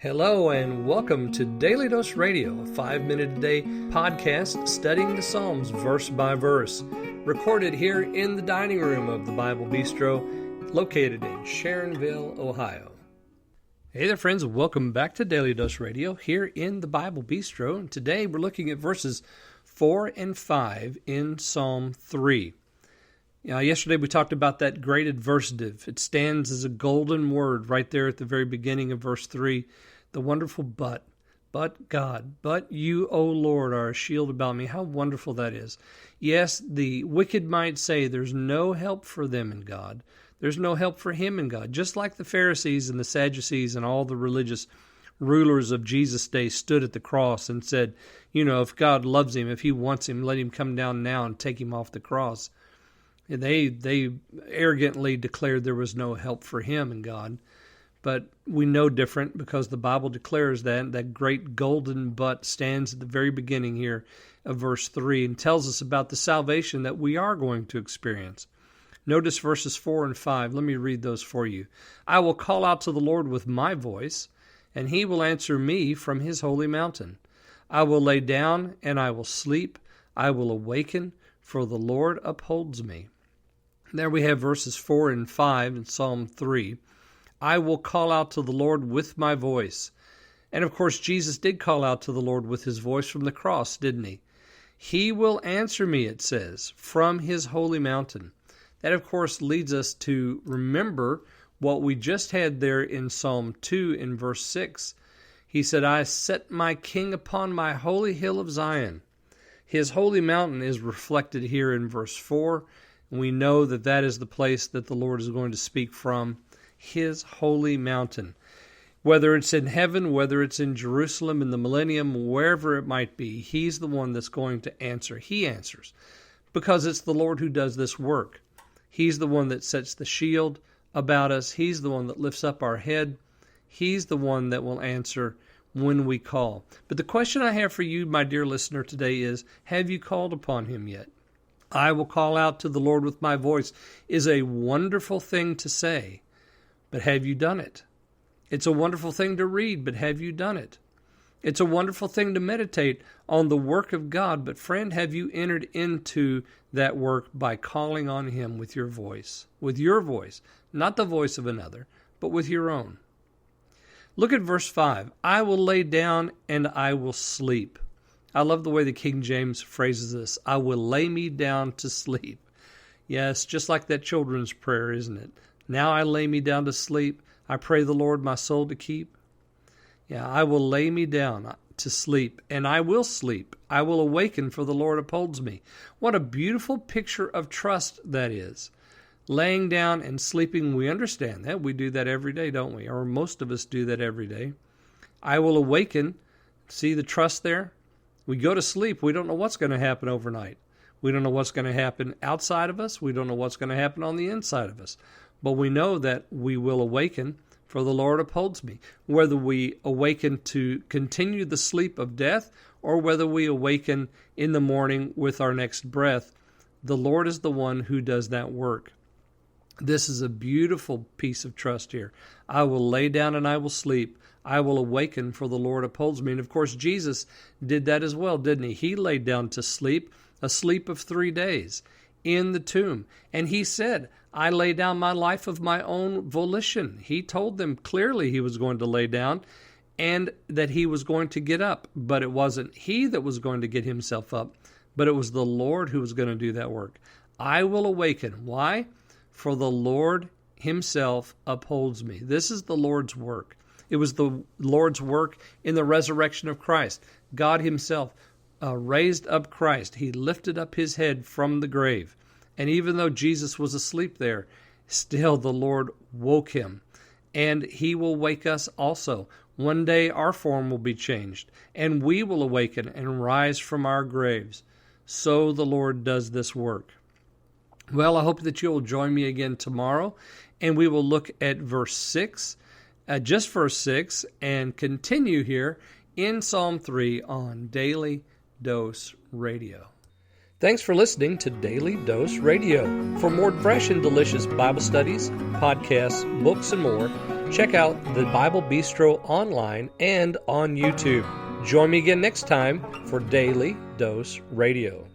Hello and welcome to Daily Dose Radio, a 5-minute-a-day podcast studying the Psalms verse by verse, recorded here in the dining room of the Bible Bistro, located in Sharonville, Ohio. Hey there friends, welcome back to Daily Dose Radio here in the Bible Bistro, and today we're looking at verses 4 and 5 in Psalm 3. Yesterday we talked about that great adversative. It stands as a golden word right there at the very beginning of verse 3. The wonderful but God, but you, O Lord, are a shield about me. How wonderful that is. Yes, the wicked might say there's no help for them in God. There's no help for him in God. Just like the Pharisees and the Sadducees and all the religious rulers of Jesus' day stood at the cross and said, if God loves him, if he wants him, let him come down now and take him off the cross. And they arrogantly declared there was no help for him in God. But we know different because the Bible declares that great golden but stands at the very beginning here of verse 3 and tells us about the salvation that we are going to experience. Notice verses 4 and 5. Let me read those for you. I will call out to the Lord with my voice, and he will answer me from his holy mountain. I will lay down and I will sleep. I will awaken, for the Lord upholds me. There we have verses 4 and 5 in Psalm 3. I will call out to the Lord with my voice. And of course, Jesus did call out to the Lord with his voice from the cross, didn't he? He will answer me, it says, from his holy mountain. That, of course, leads us to remember what we just had there in Psalm 2 in verse 6. He said, I set my king upon my holy hill of Zion. His holy mountain is reflected here in verse 4. And we know that that is the place that the Lord is going to speak from, his holy mountain. Whether it's in heaven, whether it's in Jerusalem, in the millennium, wherever it might be, he's the one that's going to answer. He answers because it's the Lord who does this work. He's the one that sets the shield about us. He's the one that lifts up our head. He's the one that will answer when we call. But the question I have for you, my dear listener, today is, have you called upon him yet? I will call out to the Lord with my voice is a wonderful thing to say, but have you done it? It's a wonderful thing to read, but have you done it? It's a wonderful thing to meditate on the work of God, but friend, have you entered into that work by calling on him with your voice? With your voice, not the voice of another, but with your own. Look at verse 5. I will lay down and I will sleep. I love the way the King James phrases this. I will lay me down to sleep. Yes, just like that children's prayer, isn't it? Now I lay me down to sleep. I pray the Lord my soul to keep. Yeah, I will lay me down to sleep, and I will sleep. I will awaken, for the Lord upholds me. What a beautiful picture of trust that is. Laying down and sleeping, we understand that. We do that every day, don't we? Or most of us do that every day. I will awaken. See the trust there? We go to sleep. We don't know what's going to happen overnight. We don't know what's going to happen outside of us. We don't know what's going to happen on the inside of us. But we know that we will awaken, for the Lord upholds me. Whether we awaken to continue the sleep of death or whether we awaken in the morning with our next breath, the Lord is the one who does that work. This is a beautiful piece of trust here. I will lay down and I will sleep. I will awaken, for the Lord upholds me. And of course, Jesus did that as well, didn't he? He laid down to sleep, a sleep of 3 days in the tomb. And he said, I lay down my life of my own volition. He told them clearly he was going to lay down and that he was going to get up. But it wasn't he that was going to get himself up, but it was the Lord who was going to do that work. I will awaken. Why? For the Lord himself upholds me. This is the Lord's work. It was the Lord's work in the resurrection of Christ. God himself raised up Christ. He lifted up his head from the grave. And even though Jesus was asleep there, still the Lord woke him. And he will wake us also. One day our form will be changed, and we will awaken and rise from our graves. So the Lord does this work. Well, I hope that you'll join me again tomorrow, and we will look at verse 6. Just verse 6, and continue here in Psalm 3 on Daily Dose Radio. Thanks for listening to Daily Dose Radio. For more fresh and delicious Bible studies, podcasts, books, and more, Check out the Bible Bistro online and on YouTube. Join me again next time for Daily Dose Radio.